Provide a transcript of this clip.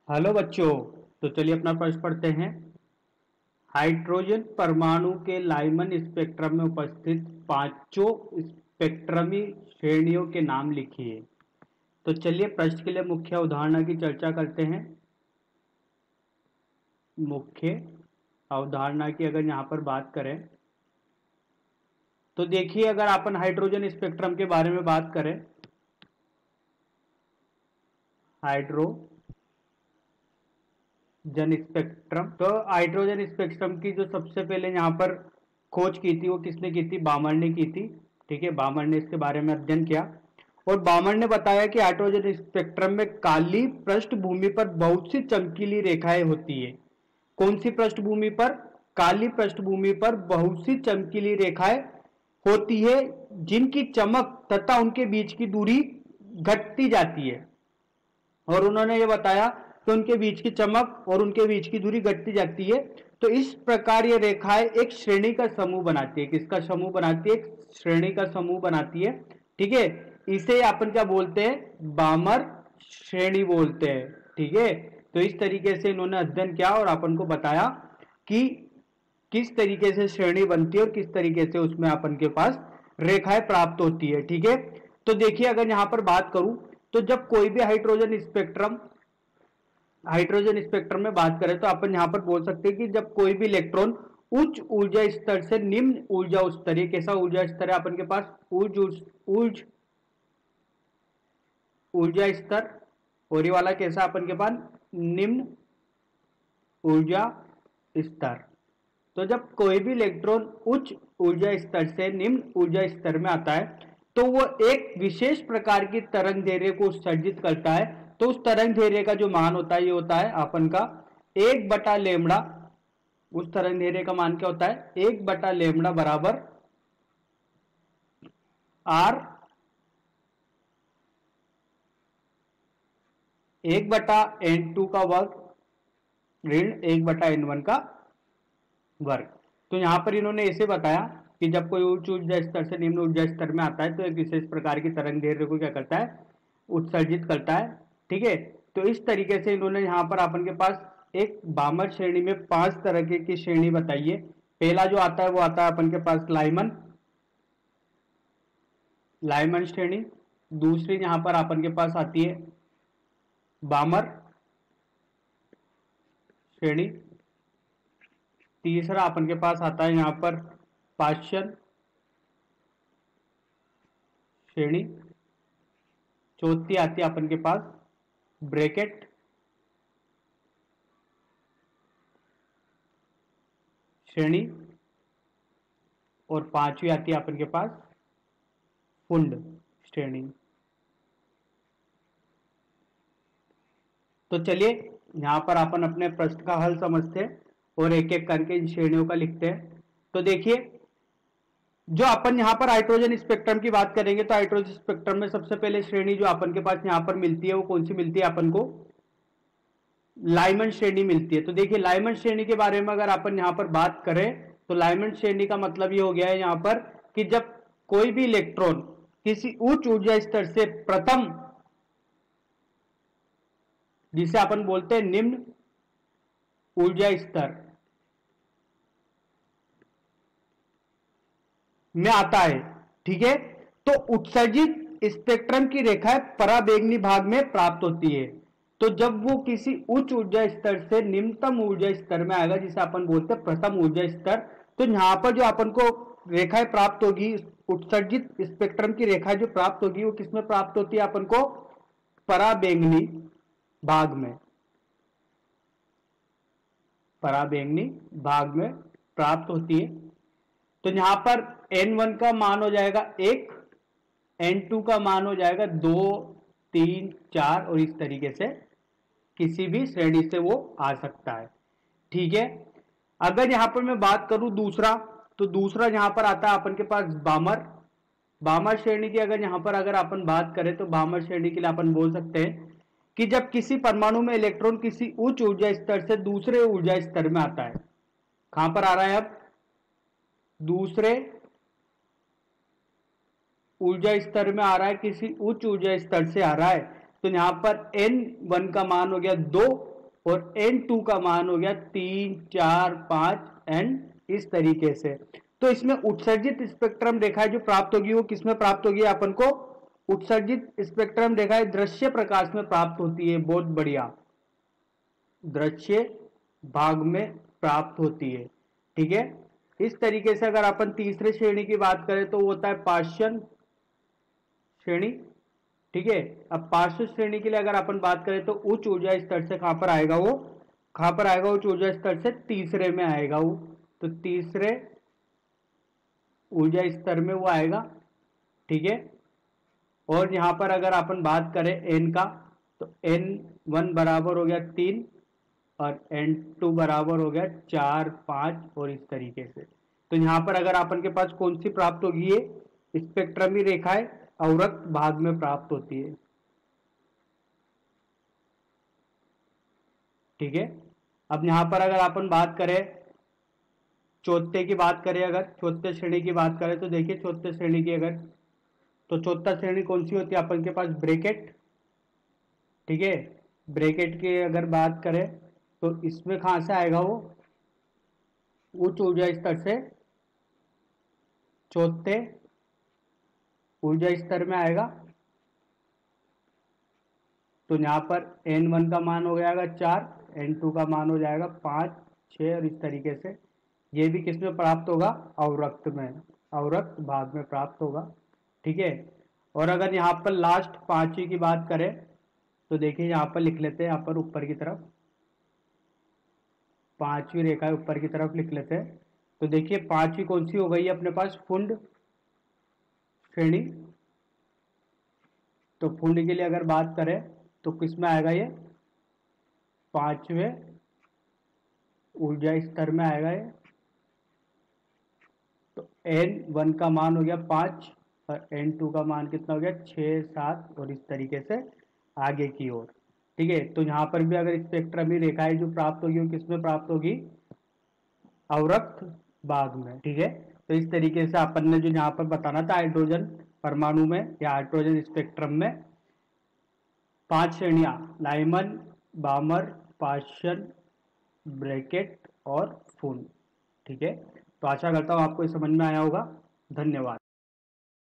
Hello बच्चों। तो चलिए अपना प्रश्न पढ़ते हैं। हाइड्रोजन परमाणु के लाइमन स्पेक्ट्रम में उपस्थित पांचों स्पेक्ट्रमी श्रेणियों के नाम लिखिए। तो चलिए प्रश्न के लिए मुख्य अवधारणा की चर्चा करते हैं। मुख्य अवधारणा की अगर यहां पर बात करें तो देखिए, अगर अपन हाइड्रोजन स्पेक्ट्रम के बारे में बात करें, हाइड्रोजन स्पेक्ट्रम, तो हाइड्रोजन स्पेक्ट्रम की जो सबसे पहले यहां पर खोज की थी वो किसने की थी? बामर ने की थी। ठीक है, बामर ने इसके बारे में अध्ययन किया और बामर ने बताया कि हाइड्रोजन स्पेक्ट्रम में काली पृष्ठभूमि पर बहुत सी चमकीली रेखाएं होती है। कौन सी पृष्ठभूमि पर? काली पृष्ठभूमि पर बहुत सी चमकीली रेखाएं होती है, जिनकी चमक तथा उनके बीच की दूरी घटती जाती है। और उन्होंने ये बताया कि उनके बीच की चमक और उनके बीच की दूरी घटती जाती है। तो इस प्रकार ये रेखाएं एक श्रेणी का समूह बनाती है। किसका समूह बनाती है? एक श्रेणी का समूह बनाती है। ठीक है, इसे अपन क्या बोलते हैं? बामर श्रेणी बोलते हैं। ठीक है, तो इस तरीके से इन्होंने अध्ययन किया और अपन को बताया कि किस तरीके से श्रेणी बनती है और किस तरीके से उसमें अपन के पास रेखाएं प्राप्त होती है। ठीक है, तो देखिए अगर यहां पर बात करूं तो जब कोई भी हाइड्रोजन स्पेक्ट्रम में बात करें तो अपन यहां पर बोल सकते हैं कि जब कोई भी इलेक्ट्रॉन उच्च ऊर्जा स्तर से निम्न ऊर्जा स्तर, ये कैसा ऊर्जा स्तर है अपन के पास? उच्च ऊर्जा स्तर। और ये वाला कैसा अपन के पास? निम्न ऊर्जा स्तर। तो जब कोई भी इलेक्ट्रॉन उच्च ऊर्जा स्तर से निम्न ऊर्जा स्तर में आता है तो वो एक विशेष प्रकार की तरंग दैर्ध्य को उत्सर्जित करता है। तो उस तरंग दैर्ध्य का जो मान होता है ये होता है अपन का 1/λ। उस तरंग दैर्ध्य का मान क्या होता है? 1/λ बराबर R 1/n2 का वर्ग ऋण 1/n1 का वर्ग। तो यहां पर इन्होंने ऐसे बताया कि जब कोई उच्च ऊर्जा स्तर से निम्न ऊर्जा स्तर में आता है तो एक विशेष प्रकार की तरंग दैर्ध्य को क्या करता है? उत्सर्जित करता है। ठीक है, तो इस तरीके से इन्होंने यहां पर अपन के पास एक बामर श्रेणी में 5 तरह की श्रेणी बताई है। पहला जो आता है वो आता है अपन के पास लाइमन श्रेणी। दूसरी यहां पर अपन के पास आती है बामर श्रेणी। तीसरा अपन के पास आता है यहां पर पाश्चन श्रेणी। चौथी आती है अपन के पास ब्रैकेट श्रेणी। और पांचवी आती है अपन के पास फुंड श्रेणी। तो चलिए यहां पर अपन अपने प्रश्न का हल समझते हैं और एक एक करके इन श्रेणियों का लिखते हैं। तो देखिए, जो अपन यहां पर हाइड्रोजन स्पेक्ट्रम की बात करेंगे तो हाइड्रोजन स्पेक्ट्रम में सबसे पहले श्रेणी जो अपन के पास यहां पर मिलती है वो कौन सी मिलती है अपन को? लाइमन श्रेणी मिलती है। तो देखिए लाइमन श्रेणी के बारे में अगर अपन यहां पर बात करें तो लाइमन श्रेणी का मतलब ये हो गया है यहां पर कि जब कोई भी इलेक्ट्रॉन किसी उच्च ऊर्जा स्तर से प्रथम, जिसे अपन बोलते हैं निम्न ऊर्जा स्तर में आता है, ठीक है, तो उत्सर्जित स्पेक्ट्रम की रेखाएं पराबैंगनी भाग में प्राप्त होती है। तो जब वो किसी उच्च ऊर्जा स्तर से निम्नतम ऊर्जा स्तर में आएगा, जिसे अपन बोलते हैं प्रथम ऊर्जा स्तर, तो यहां पर जो अपन को रेखाएं प्राप्त होगी, उत्सर्जित स्पेक्ट्रम की रेखाएं जो प्राप्त होगी वो किसमें प्राप्त होती है अपन को? पराबैंगनी भाग में। पराबैंगनी भाग में प्राप्त होती है। तो यहां पर n1 का मान हो जाएगा 1, n2 का मान हो जाएगा 2, 3, 4 और इस तरीके से किसी भी श्रेणी से वो आ सकता है। ठीक है, अगर यहां पर मैं बात करूं दूसरा, तो दूसरा यहां पर आता है अपन के पास बामर श्रेणी की। अगर अपन बात करें तो बामर श्रेणी के लिए अपन बोल सकते हैं कि जब किसी परमाणु में इलेक्ट्रॉन किसी उच्च ऊर्जा स्तर से दूसरे ऊर्जा स्तर में आता है। कहां पर आ रहा है? अब दूसरे ऊर्जा स्तर में आ रहा है, किसी उच्च ऊर्जा स्तर से आ रहा है। तो यहां पर n1 का मान हो गया 2 और N2 का मान हो गया 3, 4, 5 एंड इस तरीके से। तो इसमें उत्सर्जित स्पेक्ट्रम रेखा जो प्राप्त होगी वो किसमें प्राप्त होगी, अपन को उत्सर्जित स्पेक्ट्रम रेखा दृश्य प्रकाश में प्राप्त होती है। बहुत बढ़िया, दृश्य भाग में प्राप्त होती है। ठीक है, इस तरीके से अगर अपन तीसरे श्रेणी की बात करें तो वो होता है पार्श्व श्रेणी। ठीक है, अब पार्श्व श्रेणी के लिए अगर अपन बात करें तो उच्च ऊर्जा स्तर से कहां पर आएगा वो, कहां पर आएगा उच्च ऊर्जा स्तर से, तीसरे में आएगा वो। तो तीसरे ऊर्जा स्तर में वो आएगा। ठीक है, और यहां पर अगर अपन बात करें एन का, तो N1 बराबर हो गया 3 और N2 बराबर हो गया 4, 5 और इस तरीके से। तो यहां पर अगर अपन के पास कौन सी प्राप्त होगी, ये स्पेक्ट्रमी रेखाएं अवरक्त भाग में प्राप्त होती है। ठीक है, अब यहां पर अगर अपन बात करें चौथे की बात करें, अगर चौथे श्रेणी की बात करें तो देखिए चौथे श्रेणी की अगर, तो चौथा श्रेणी कौन सी होती है अपन के पास, ब्रैकेट। ठीक है, ब्रैकेट की अगर बात करें तो इसमें कहां से आएगा वो, उच्च ऊर्जा स्तर से चौथे ऊर्जा स्तर में आएगा। तो यहां पर N1 का मान हो जाएगा 4, N2 का मान हो जाएगा 5, 6 और इस तरीके से। ये भी किसमें प्राप्त होगा, अवरक्त में, अवरक्त भाग में प्राप्त होगा। ठीक है, और अगर यहाँ पर लास्ट पांचवी की बात करें तो देखिए यहाँ पर लिख लेते हैं, यहाँ पर ऊपर की तरफ पांचवी रेखा ऊपर की तरफ लिख लेते हैं। तो देखिए पांचवी कौन सी हो गई है अपने पास, फुंड श्रेणी। तो फुंड के लिए अगर बात करें तो किसमें आएगा ये, पांचवें ऊर्जा स्तर में आएगा ये। तो N1 का मान हो गया 5 और N2 का मान कितना हो गया 6, 7 और इस तरीके से आगे की ओर। ठीक है, तो यहां पर भी अगर स्पेक्ट्रमी रेखाएं जो प्राप्त होगी वो किसमें प्राप्त होगी, अवरक्त भाग में। ठीक है, तो इस तरीके से अपन ने जो यहाँ पर बताना था हाइड्रोजन परमाणु में या हाइड्रोजन स्पेक्ट्रम में 5 श्रेणियां, लाइमन, बामर, पार्शियल, ब्रैकेट और फून। ठीक है, तो आशा करता हूं आपको ये समझ में आया होगा। धन्यवाद।